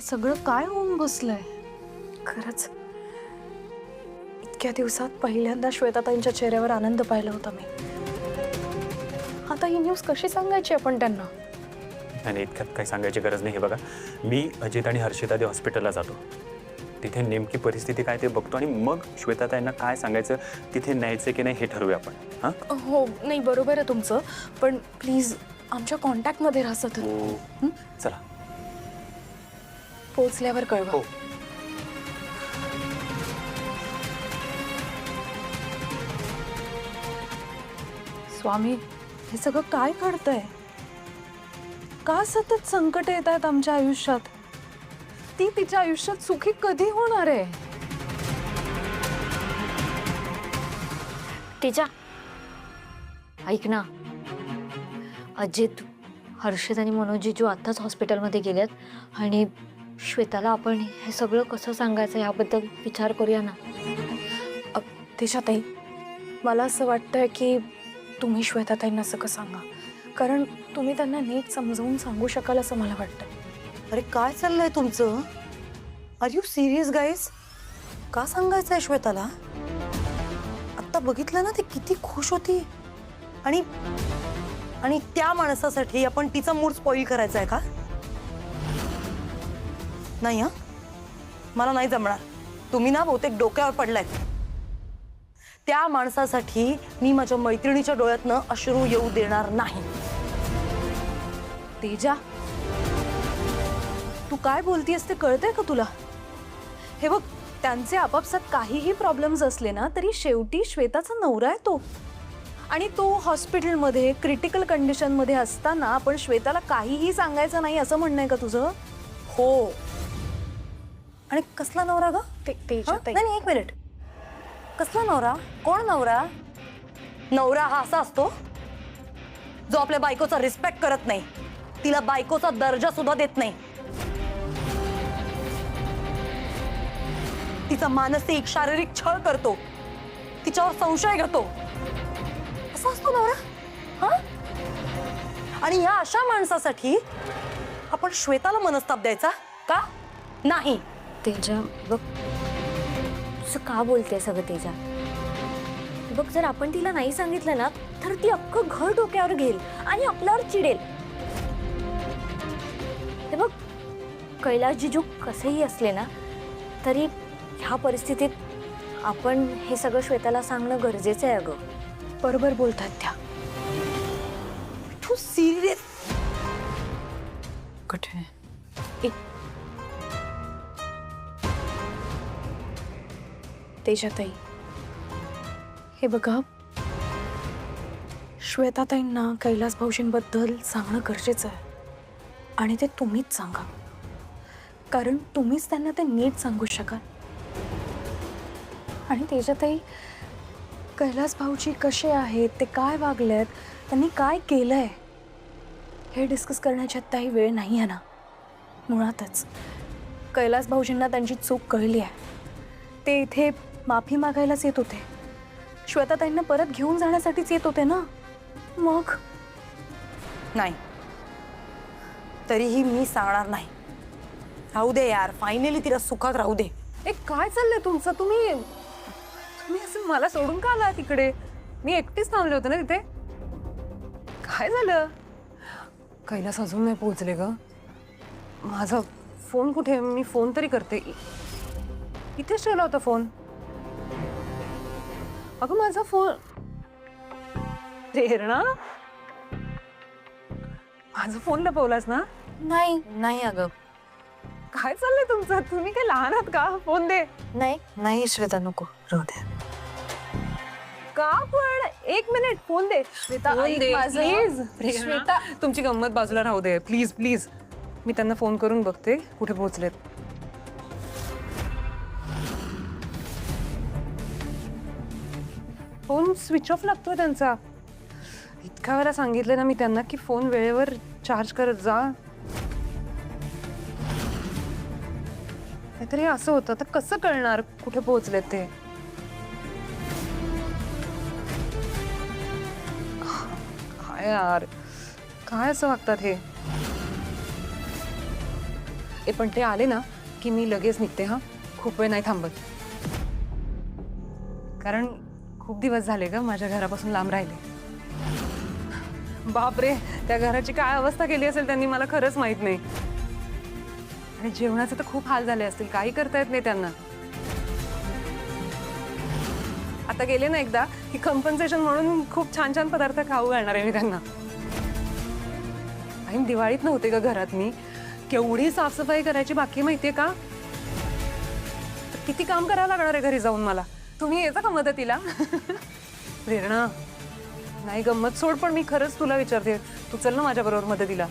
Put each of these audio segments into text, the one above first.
सगळं काय होऊन बसलंय? खरंच इतक्या दिवसात पहिल्यांदा श्वेताताईंच्या चेहऱ्यावर आनंद पाहिला होता मी. आता ही न्यूज कशी सांगायची आपण त्यांना? आणि इतक्यात काही सांगायची गरज नाही. हे बघा, मी अजित आणि हर्षितादी हॉस्पिटलला जातो. तिथे नेमकी परिस्थिती काय ते बघतो आणि मग श्वेताताईंना काय सांगायचं, तिथे न्यायचं की नाही हे ठरवूया आपण. हां, हो, नाही बरोबर आहे तुमचं, पण प्लीज आमच्या कॉन्टॅक्टमध्ये राहा सतत. हो, चला पोहोचल्यावर कळवा. हो. स्वामी, हे सगळं काय घडतंय? का सतत संकट येत आहेत आमच्या आयुष्यात? ती तिच्या आयुष्यात सुखी कधी होणार आहे? तेजा, ऐक ना, अजित, हर्षित आणि मनोजीजू आत्ताच हॉस्पिटलमध्ये गेलेत आणि श्वेताला आपण हे सगळं कसं सांगायचं याबद्दल विचार करूया ना. तेजाताई, मला असं वाटतंय की तुम्ही श्वेताताईंना सगळं सांगा, कारण तुम्ही त्यांना नीट समजावून सांगू शकाल असं मला वाटतं. अरे काय चाललंय तुमचं? Are you serious guys? का सांगायचंय श्वेताला? आता बघितलं ना, ती किती खुश होती. आणि आणि त्या माणसासाठी आपण तिचा मूड स्पॉइल करायचा आहे का? नाही हा, मला नाही जमणार. तुम्ही ना बहुतेक डोक्यावर पडलाय. त्या माणसासाठी मी माझ्या मैत्रिणीच्या डोळ्यातनं अश्रू येऊ देणार नाही. तेजा, तू काय बोलतीयस ते कळतंय का तुला? हे बघ, त्यांचे आपापसात काहीही प्रॉब्लेम्स असले ना तरी शेवटी श्वेताचा नवरा आहे तो, आणि तो हॉस्पिटलमध्ये क्रिटिकल कंडिशनमध्ये असताना आपण श्वेताला काहीही सांगायचं नाही असं म्हणणं आहे का तुझं? हो. आणि कसला नवरा ग? तेजाताई, नाही, एक मिनिट. कसला नवरा? कोण नवरा? नवरा हा असा असतो जो आपल्या बायकोचा रिस्पेक्ट करत नाही, तिला बायकोचा दर्जा सुद्धा देत नाही, तिचा मानसिक शारीरिक छळ करतो, तिच्यावर संशय घेतो, असा असतो नवरा. हा? आणि या अशा माणसासाठी आपण श्वेताला मनस्ताप द्यायचा का? नाही. तेजा बघ, असं का बोलते सगळं तेजा? बघ, जर आपण तिला नाही सांगितलं ना तर ती अख्खं घर डोक्यावर घेईल आणि आपल्यावर चिडेल. हे बघ, कैलास जिजू कसेही असले ना तरी ह्या परिस्थितीत आपण हे सगळं श्वेताला सांगणं गरजेचं आहे. अगं, बरोबर बोलतात त्या. तू सिरियस? कुठे तेजाताई, हे बघा, श्वेताताईंना कैलास भाऊजींबद्दल सांगणं गरजेचं आहे, आणि ते तुम्हीच सांगा, कारण तुम्हीच त्यांना ते नीट सांगू शकाल. आणि तेजाताई, कैलास भाऊजी कसे आहेत, ते काय वागलेत, त्यांनी काय केलंय हे डिस्कस करण्याची आत्ताही वेळ नाही आहे ना. मुळातच कैलास भाऊजींना त्यांची चूक कळली आहे. ते इथे माफी मागायलाच येत होते, श्वेताताईंना परत घेऊन जाण्यासाठीच येत होते ना. मग नाही, तरीही मी सांगणार नाही. राहू दे यार, फायनली तिला सुखात राहू दे. काय चाललंय तुमचं? तुम्ही असं मला सोडून का आला तिकडे? मी एकटीच थांबले होते ना तिथे. काय झालं? कैलास अजून नाही पोहोचले ग. माझा फोन कुठे? मी फोन तरी करते. इथेच ठेवला होता फोन. अगं माझा फोन. प्रेरणा, माझा फोन लपवलास ना? नाही अगं. काय चाललंय तुमचं? तुम्ही काय लहान आहात का? फोन दे. नाही श्वेता, नको, राहू दे. का पण? एक minute, phone they. Shweta, please. Shweta, तुमची गंमत बाजूला राहू दे, प्लीज प्लीज. मी त्यांना फोन करून बघते कुठे पोहोचलेत. फोन स्विच ऑफ लागतोय त्यांचा. इतक्या वेळा सांगितलं ना मी त्यांना की फोन वेळेवर चार्ज करत जा. नाहीतरी असं होतं, तर कसं कळणार कुठे पोहोचलेत ते? काय यार, काय असं वागतात हे? पण ते आले ना की मी लगेच निघते हां, खूप वेळ नाही थांबत. कारण खूप दिवस झाले ग माझ्या घरापासून लांब राहिले. बापरे, त्या घराची काय अवस्था केली असेल त्यांनी मला खरंच माहित नाही. आणि जेवणाचे तर खूप हाल झाले असतील, काही करता येत नाही त्यांना. आता गेले ना एकदा की कम्पन्सेशन म्हणून खूप छान छान पदार्थ खाऊ घालणार आहे मी त्यांना. आई दिवाळीत नव्हते का घरात मी, केवढी साफसफाई करायची बाकी माहितीये का. किती काम करायला लागणार आहे घरी जाऊन मला. तुम्ही येता का मदतीला? प्रेरणा, नाही गंमत सोड, पण मी खरंच तुला विचारते, तू चल ना माझ्याबरोबर मदतीला.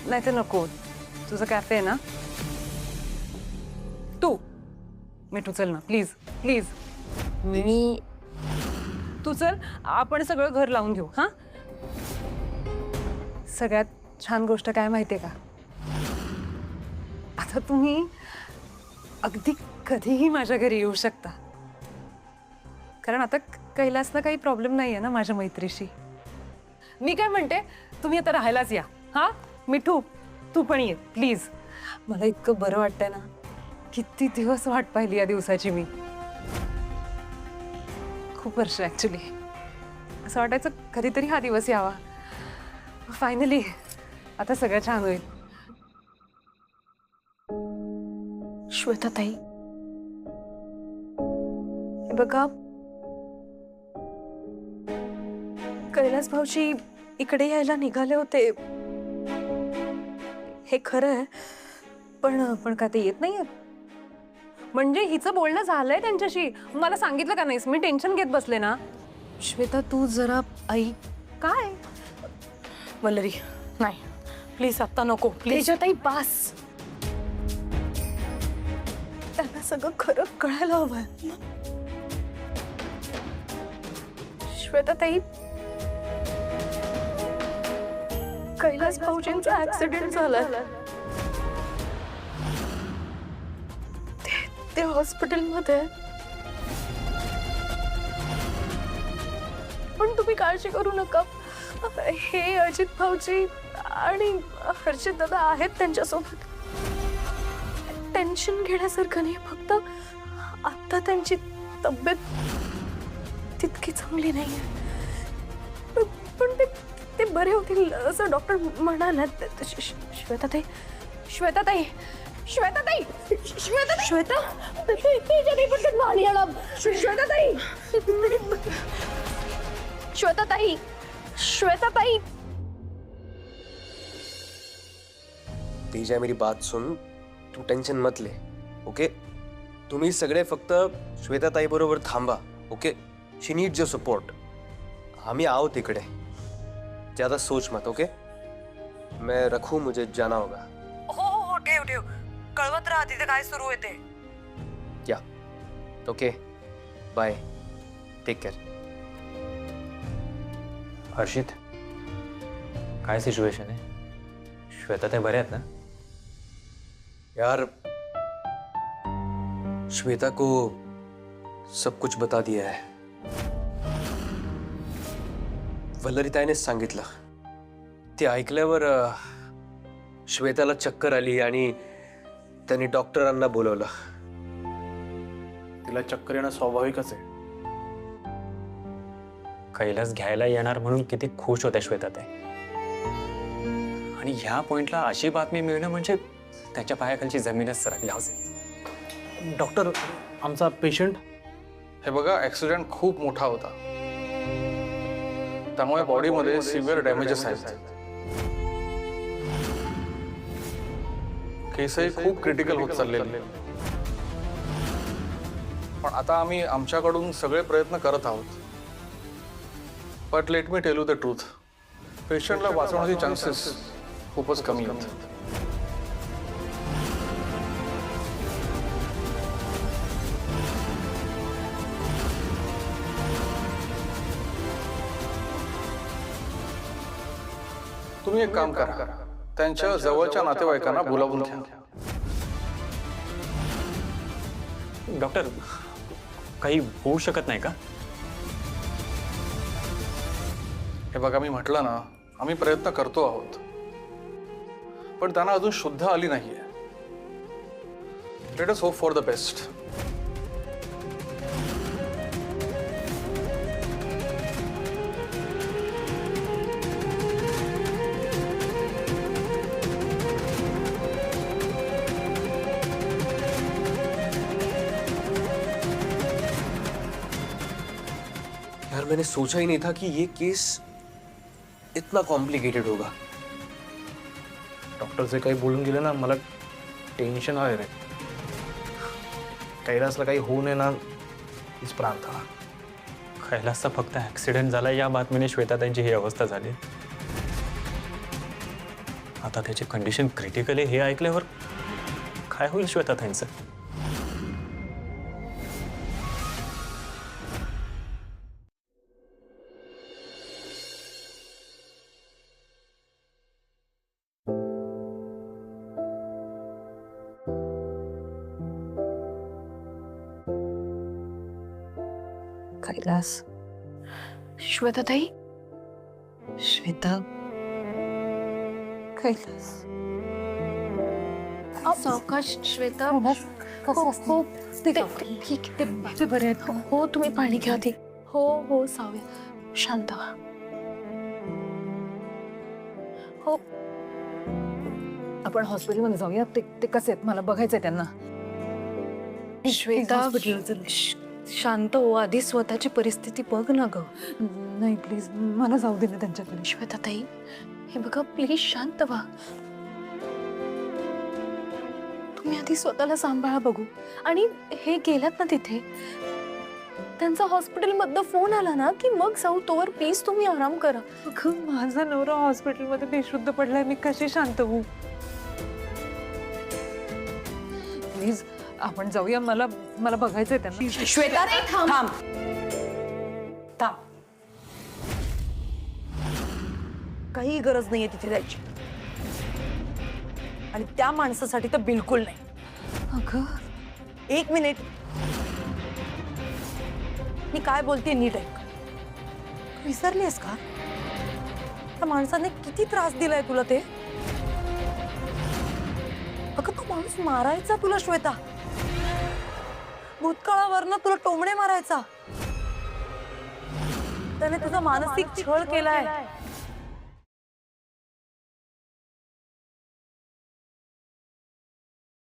नाही तर नको, तुझं कॅफे आहे ना, तू मिठू चल ना प्लीज प्लीज. मी तू चल, आपण सगळं घर लावून घेऊ. हां, सगळ्यात छान गोष्ट काय माहितीये का, आता तुम्ही अगदी कधीही माझ्या घरी येऊ शकता. कारण आता कैलासला काही प्रॉब्लेम नाही आहे ना माझ्या मैत्रीशी. मी काय म्हणते, तुम्ही आता राहायलाच या. हां मिठू, तू पण ये प्लीज. मला इतकं बरं वाटतंय ना, किती दिवस वाट पाहिली या दिवसाची मी. खूप वर्ष ॲक्च्युली. असं वाटायचं कधीतरी हा दिवस यावा. फायनली आता सगळं छान होईल. श्वेताताई, हे बघा, कैलास भाऊजी इकडे यायला निघाले होते, हे खरं आहे, पण का ते येत नाहीये? म्हणजे हिचं बोलणं झालंय त्यांच्याशी, मला सांगितलं का नाहीस? मी टेन्शन घेत बसले ना. श्वेता तू जरा आई. काय वल्लरी, नाही प्लीज आत्ता नको प्लीज. तेजाताई पास, त्यांना सगळं खरं कळायला हवं. श्वेताताई, कैलास भाऊजींचा ऍक्सिडेंट झाला. ते हॉस्पिटलमध्ये. पण तुम्ही काळजी करू नका, हे अजित भाऊजी आणि हर्षित दादा आहेत त्यांच्यासोबत. टेन्शन घेण्यासारखं नाही, फक्त आता त्यांची तब्येत तितकी चांगली नाही. पण ते बरे होतील असं डॉक्टर म्हणालात. श्वेताताई, श्वेताताई, श्वेताताई, श्वेता, श्वेता, श्वेताताई, श्वेताताई, श्वेताताई. तेजा, मेरी बात सुन, तू टेंशन मत ले, ओके. तुम्ही सगळे फक्त श्वेताताई बरोबर थांबा, okay. She needs your support. आम्ही आहोत इकडे. ज्यादा सोच मत, ओके. मैं रखू, मुझे जाना होगा. हो हो हो, ठेव ठेव, कळवत राहा तिथे काय सुरू आहे ते. या, ओके, बाय, टेक केअर. हर्षित, काय सिच्युएशन आहे? श्वेता ते बरे आहेत ना? यार, श्वेता को सब कुछ बता दिया है. वल्लरीताईनेच सांगितलं. ते ऐकल्यावर श्वेताला चक्कर आली आणि त्यांनी डॉक्टरांना बोलवलं. तिला चक्कर येणं स्वाभाविकच आहे. कैलास घ्यायला येणार म्हणून किती खुश होत्या श्वेता ते. आणि ह्या पॉइंटला अशी बातमी मिळणं म्हणजे त्याच्या पायाखालची जमीनच सरकली असेल. डॉक्टर, आमचा पेशंट. हे बघा, ऍक्सिडेंट खूप मोठा होता, त्यामुळे बॉडीमध्ये सिव्हिअर डॅमेजेस आहेत. केसही खूप क्रिटिकल होत चाललेले. पण आता आम्ही आमच्याकडून सगळे प्रयत्न करत आहोत. But let me tell you the truth, पेशंटला वाचवण्याचे चान्सेस खूपच कमी आहेत. तुम्ही एक काम करा, त्यांच्या जवळच्या नातेवाईकांना बोलावून घ्या. डॉक्टर, काही होऊ शकत नाही का? हे बघा, मी म्हटलं ना, आम्ही प्रयत्न करतो आहोत. पण त्यांना अजून शुद्ध आली नाहीये. Let us hope for the best. यार मैंने सोचा ही नहीं था कि ये केस इतना कॉम्प्लिकेटेड होगा. डॉक्टर जे काही बोलून गेले ना, मला टेन्शन आहे रे. कैलासला काही होऊ नये ना, हीच प्रार्थना. कैलासचा फक्त ऍक्सिडेंट झाला या बातमीने श्वेताताईंची ही अवस्था झाली. आता त्याची कंडिशन क्रिटिकल आहे हे ऐकल्यावर काय होईल श्वेताताईंचं? कैलास, श्वेताताई, श्वेता, कैलास. सावकाश श्वेता. हो, ते बरे आहेत. हो, तुम्ही पाणी घ्या आधी. हो सावया, शांत व्हा. हो, आपण हॉस्पिटलमध्ये जाऊया. ते कसे आहेत मला बघायचंय त्यांना. श्वेता, शांत हो. आधी स्वतःची परिस्थिती बघ ना ग. नाही प्लीज, मला जाऊ दे ना त्यांच्याकडे. श्वेताताई, हे बघा, प्लीज शांत व्हा. तुम्ही आधी स्वतःला सांभाळा बघू. आणि हे गेलात ना तिथे, त्यांचा हॉस्पिटलमधनं फोन आला ना की मग जाऊ. तोवर प्लीज तुम्ही आराम करा. अगं, माझा नवरा हॉस्पिटलमध्ये बेशुद्ध पडलाय. मी कशी शांत होऊ? प्लीज आपण जाऊया. मला बघायचंय त्यांना. श्वेता, थांब. काही गरज नाहीये तिथे जायची. आणि त्या माणसासाठी तर बिलकुल नाही. अगं, एक मिनिट, मी काय बोलते नीट ऐक. विसरलीस का त्या माणसाने किती त्रास दिलाय तुला ते? अगं, तो माणूस मारायचा तुला श्वेता. भूतकाळावरनं तुला टोमणे मारायचा. त्याने तुझा मानसिक छळ केलाय.